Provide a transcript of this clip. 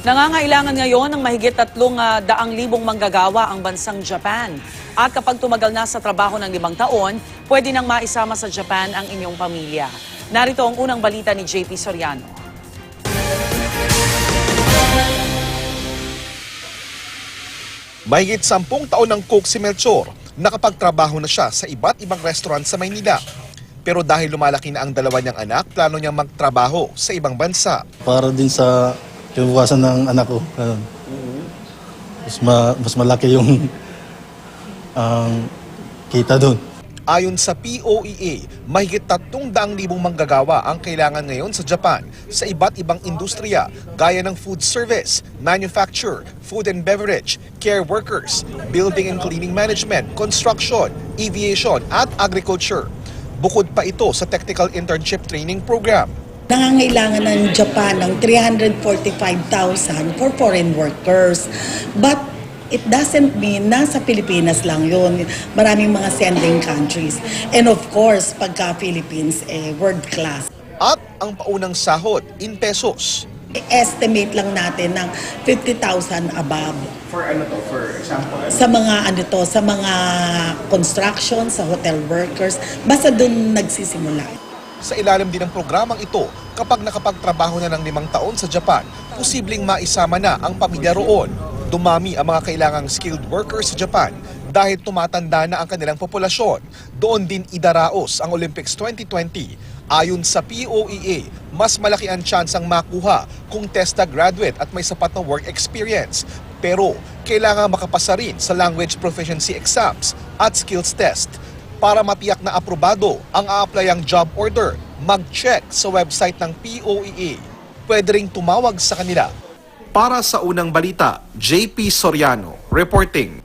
Nangangailangan ngayon ng mahigit 300,000 manggagawa ang bansang Japan. At kapag tumagal na sa trabaho ng 5 taon, pwede nang maisama sa Japan ang inyong pamilya. Narito ang unang balita ni JP Soriano. Mahigit 10 taon ng cook si Melchor, nakapagtrabaho na siya sa iba't ibang restaurant sa Maynila. Pero dahil lumalaki na ang dalawa niyang anak, plano niyang magtrabaho sa ibang bansa. Para din sa kinabukasan ng anak ko. Mas malaki yung kita doon. Ayon sa POEA, mahigit 300,000 manggagawa ang kailangan ngayon sa Japan sa iba't ibang industriya gaya ng food service, manufacture, food and beverage, care workers, building and cleaning management, construction, aviation at agriculture. Bukod pa ito sa technical internship training program. Nangangailangan ng Japan ng 345,000 for foreign workers. But it doesn't mean na sa Pilipinas lang yun. Maraming mga sending countries. And of course, pagka Philippines, world class. At ang paunang sahod in pesos. I-estimate lang natin ng 50,000 above. For ano to? For example? Sa mga construction, sa hotel workers, basta dun nagsisimula. Sa ilalim din ng programang ito, kapag nakapagtrabaho na ng 5 taon sa Japan, posibleng maisama na ang pamilya roon. Dumami ang mga kailangang skilled workers sa Japan dahil tumatanda na ang kanilang populasyon. Doon din idaraos ang Olympics 2020. Ayon sa POEA, mas malaki ang tsansang makuha kung TESDA graduate at may sapat na work experience. Pero kailangan makapasa rin sa language proficiency exams at skills test. Para matiyak na aprobado ang a-applyang job order, mag-check sa website ng POEA. Pwede ring tumawag sa kanila. Para sa unang balita, JP Soriano reporting.